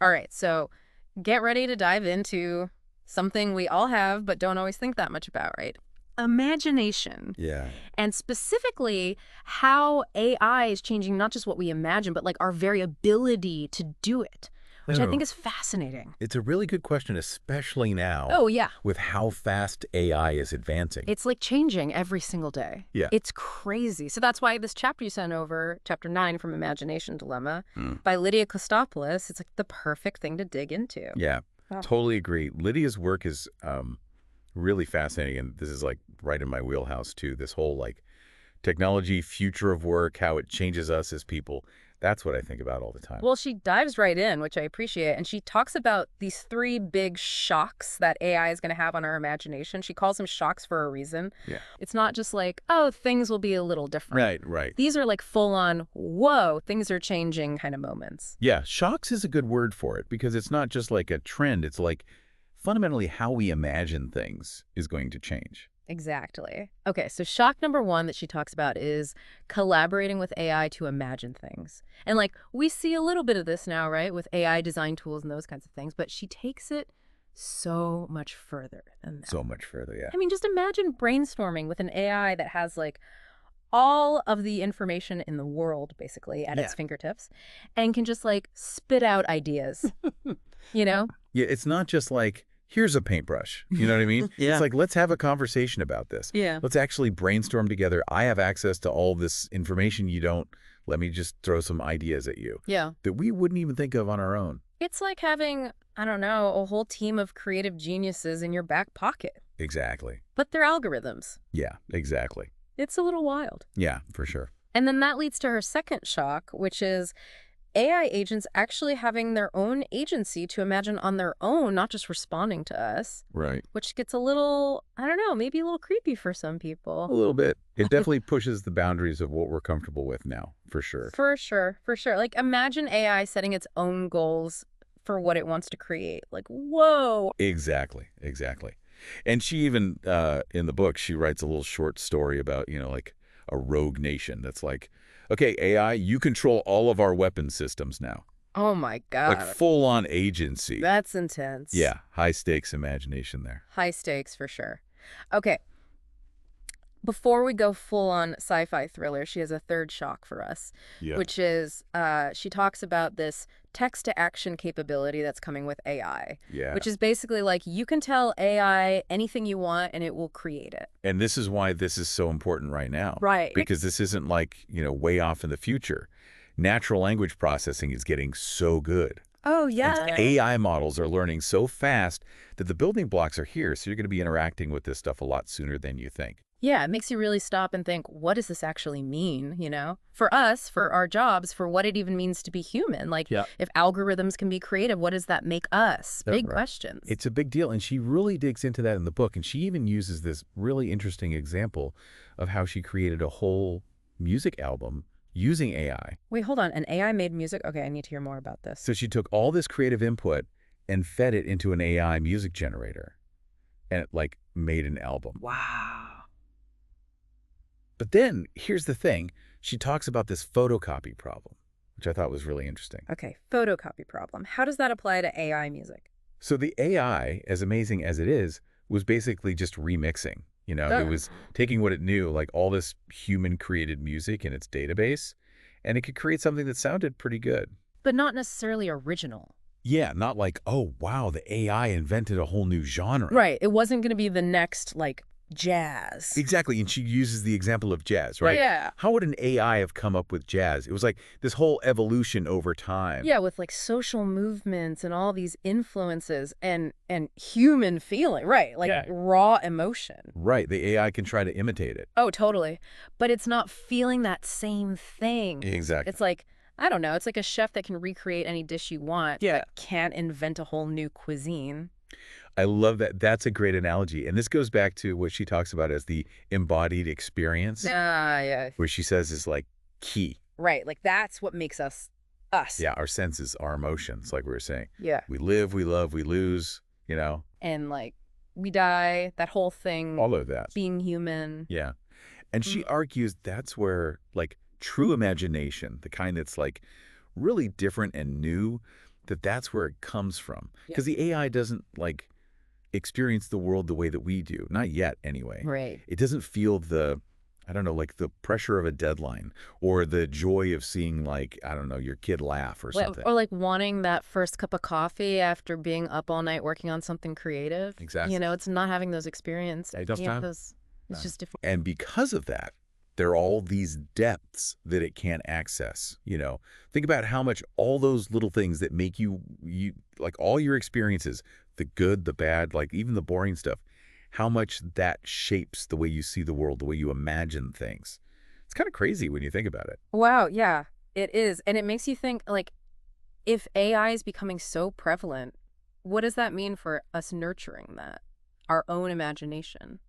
All right, so get ready to dive into something we all have but don't always think that much about, right? Imagination. Yeah. And specifically, how AI is changing not just what we imagine, but like our very ability to do it, which I Oh, think is fascinating. it's a really good question, especially now Oh, yeah. with how fast AI is advancing. It's like changing every single day. Yeah. It's crazy. So that's why this chapter you sent over, chapter 9 from Imagination Dilemma Mm. by Lydia Kostopoulos, it's like the perfect thing to dig into. Yeah, Wow. totally agree. Lydia's work is really fascinating, and this is like right in my wheelhouse too. This whole like technology, future of work, how it changes us as people. That's what I think about all the time. Well, she dives right in, which I appreciate, and she talks about these three big shocks that AI is going to have on our imagination. She calls them shocks for a reason. Yeah. It's not just like, oh, things will be a little different. Right, right. These are like full-on, whoa, things are changing kind of moments. Yeah, shocks is a good word for it because it's not just like a trend. It's like fundamentally how we imagine things is going to change. Exactly. Okay, so shock number one that she talks about is collaborating with AI to imagine things. And like, we see a little bit of this now, right, with AI design tools and those kinds of things, but she takes it so much further than that. So much further, yeah. I mean, just imagine brainstorming with an AI that has like all of the information in the world basically at its fingertips and can just like spit out ideas, you know? Yeah, it's not just like, here's a paintbrush. You know what I mean? Yeah. It's like, let's have a conversation about this. Yeah. Let's actually brainstorm together. I have access to all this information you don't. Let me just throw some ideas at you Yeah. that we wouldn't even think of on our own. It's like having, I don't know, a whole team of creative geniuses in your back pocket, Exactly. but they're algorithms. Yeah, exactly. It's a little wild. Yeah, for sure. And then that leads to her second shock, which is AI agents actually having their own agency to imagine on their own, not just responding to us, Right. which gets a little, I don't know, maybe a little creepy for some A people. little bit. It definitely pushes the boundaries of what we're comfortable with now, for sure. For sure, for sure. Like, imagine AI setting its own goals for what it wants to create. Like, whoa. Exactly, exactly. And she even, in the book, she writes a little short story about, like a rogue nation that's like, okay, AI, you control all of our weapon systems now. Oh my God. Like full-on agency. That's intense. Yeah, high-stakes imagination there. High stakes for sure. Okay. Before we go full on sci-fi thriller, she has a third shock for us, Yeah. which is she talks about this text-to-action capability that's coming with AI, Yeah. which is basically like you can tell AI anything you want and it will create it. And this is why this is so important right now. Right. Because this isn't like, way off in the future. Natural language processing is getting so good. Oh, And yeah. AI models are learning so fast that the building blocks are here, so you're going to be interacting with this stuff a lot sooner than you think. Yeah, it makes you really stop and think, what does this actually mean, For us, for our jobs, for what it even means to be human. Like, Yeah. if algorithms can be creative, what does that make us? That's Big right. questions. It's a big deal, and she really digs into that in the book, and she even uses this really interesting example of how she created a whole music album using AI. Wait, hold on. An AI made music? Okay, I need to hear more about this. So she took all this creative input and fed it into an AI music generator, and it, like, made an album. Wow. But then, here's the thing. She talks about this photocopy problem, which I thought was really interesting. Okay, photocopy problem. How does that apply to AI music? So the AI, as amazing as it is, was basically just remixing. It was taking what it knew, like all this human-created music in its database, and it could create something that sounded pretty good. But not necessarily original. Yeah, not like, oh, wow, the AI invented a whole new genre. Right. It wasn't going to be the next, like, jazz. Exactly, and she uses the example of jazz, right? Yeah. How would an AI have come up with jazz? It was like this whole evolution over time. Yeah, with like social movements and all these influences and human feeling, right? Like raw emotion. Right, the AI can try to imitate it. Oh, totally. But it's not feeling that same thing. Exactly. It's like, I don't know, it's like a chef that can recreate any dish you want. Yeah. But can't invent a whole new cuisine. I love that. That's a great analogy. And this goes back to what she talks about as the embodied experience, Yeah. where she says is like key. Right. Like that's what makes us us. Yeah, our senses, our emotions, like we were saying. Yeah. We live, we love, we lose, And like we die, that whole thing, all of that. being human. Yeah. And she argues that's where like true imagination, the kind that's like really different and new, that that's where it comes from. Yeah. Because the AI doesn't, like, experience the world the way that we do. Not yet, anyway. Right. It doesn't feel the, I don't know, like the pressure of a deadline or the joy of seeing, like, I don't know, your kid laugh or something. Or like wanting that first cup of coffee after being up all night working on something creative. Exactly. It's not having those experiences. It doesn't have. It's just different. And because of that, there are all these depths that it can't access. Think about how much all those little things that make you like all your experiences, the good, the bad, like even the boring stuff, how much that shapes the way you see the world, the way you imagine things. It's kind of crazy when you think about it. Wow, yeah, it is. And it makes you think, like, if AI is becoming so prevalent, what does that mean for us nurturing that, our own imagination?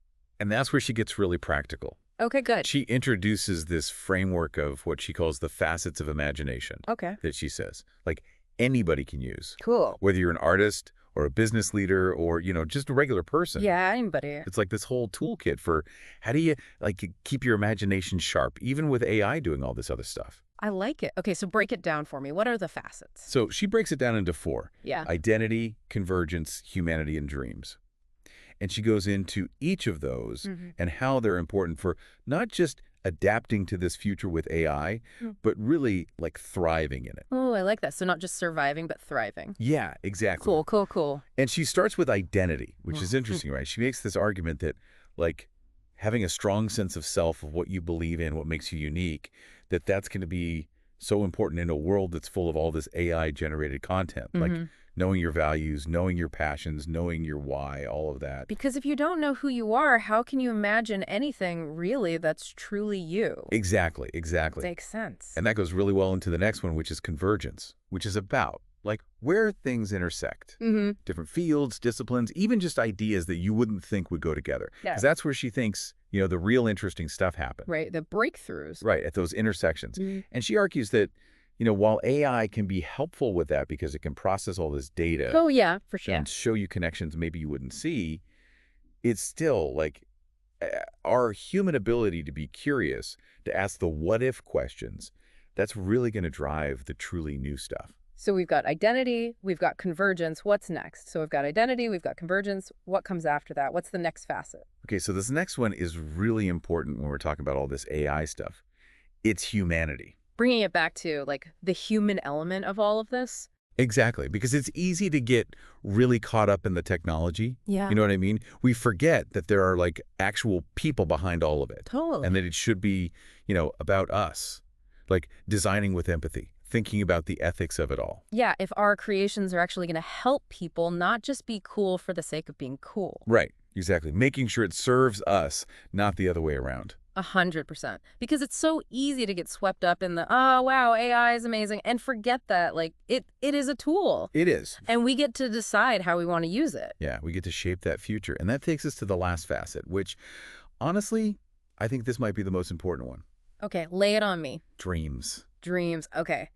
And that's where she gets really practical. Okay, good. She introduces this framework of what she calls the facets of imagination. Okay. That she says, like, anybody can use. Cool. Whether you're an artist or a business leader or, just a regular person. Yeah, anybody. It's like this whole toolkit for how do you, like, keep your imagination sharp, even with AI doing all this other stuff. I like it. Okay, so break it down for me. What are the facets? So she breaks it down into 4. Yeah. Identity, convergence, humanity, and dreams. And she goes into each of those and how they're important for not just adapting to this future with AI, but really, like, thriving in it. Oh, I like that. So not just surviving, but thriving. Yeah, exactly. Cool, cool, cool. And she starts with identity, which is interesting, right? She makes this argument that, like, having a strong sense of self, of what you believe in, what makes you unique, that's going to be so important in a world that's full of all this AI-generated content. Like, knowing your values, knowing your passions, knowing your why, all of that. Because if you don't know who you are, how can you imagine anything really that's truly you? Exactly. Makes sense. And that goes really well into the next one, which is convergence, which is about, like, where things intersect. Different fields, disciplines, even just ideas that you wouldn't think would go together. Because that's where she thinks, the real interesting stuff happens. Right, the breakthroughs. Right, at those intersections. And she argues that, while AI can be helpful with that because it can process all this data. Oh, yeah, for sure. And show you connections maybe you wouldn't see, it's still, like, our human ability to be curious, to ask the what-if questions, that's really going to drive the truly new stuff. So we've got identity, we've got convergence. What's next? So we've got identity, we've got convergence. What comes after that? What's the next facet? Okay, so this next one is really important when we're talking about all this AI stuff. It's humanity. Bringing it back to, like, the human element of all of this. Exactly, because it's easy to get really caught up in the technology. Yeah. You know what I mean? We forget that there are, like, actual people behind all of it. Totally. And that it should be, about us. Like, designing with empathy, thinking about the ethics of it all. Yeah, if our creations are actually going to help people, not just be cool for the sake of being cool. Right, exactly. Making sure it serves us, not the other way around. 100%. Because it's so easy to get swept up in the, oh, wow, AI is amazing, and forget that, like, it is a tool. It is. And we get to decide how we want to use it. Yeah, we get to shape that future. And that takes us to the last facet, which, honestly, I think this might be the most important one. Okay, lay it on me. Dreams. Dreams. Okay.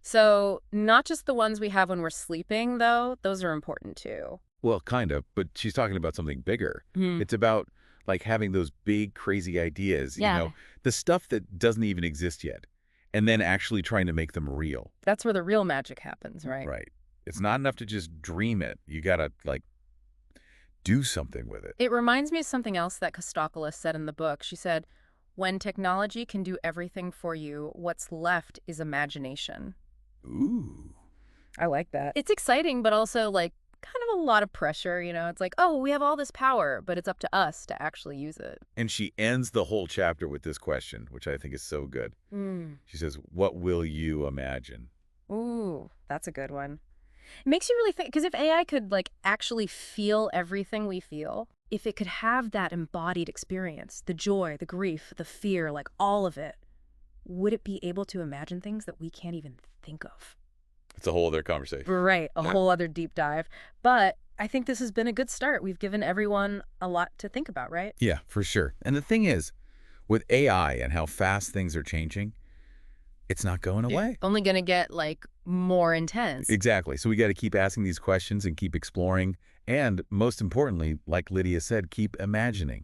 So not just the ones we have when we're sleeping, though. Those are important, too. Well, kind of, but she's talking about something bigger. It's about, like, having those big, crazy ideas, the stuff that doesn't even exist yet, and then actually trying to make them real. That's where the real magic happens, right? Right. It's not enough to just dream it. You got to, like, do something with it. It reminds me of something else that Kostopoulos said in the book. She said, when technology can do everything for you, what's left is imagination. Ooh. I like that. It's exciting, but also, like, kind of a lot of pressure, It's like, oh, we have all this power, but it's up to us to actually use it. And she ends the whole chapter with this question, which I think is so good. She says, what will you imagine? Ooh, that's a good one. It makes you really think, because if AI could, like, actually feel everything we feel, if it could have that embodied experience, the joy, the grief, the fear, like all of it, would it be able to imagine things that we can't even think of? It's a whole other conversation. Right, a whole other deep dive. But I think this has been a good start. We've given everyone a lot to think about, right? Yeah, for sure. And the thing is, with AI and how fast things are changing, it's not going away. Only going to get, like, more intense. Exactly. So we got to keep asking these questions and keep exploring. And most importantly, like Lydia said, keep imagining.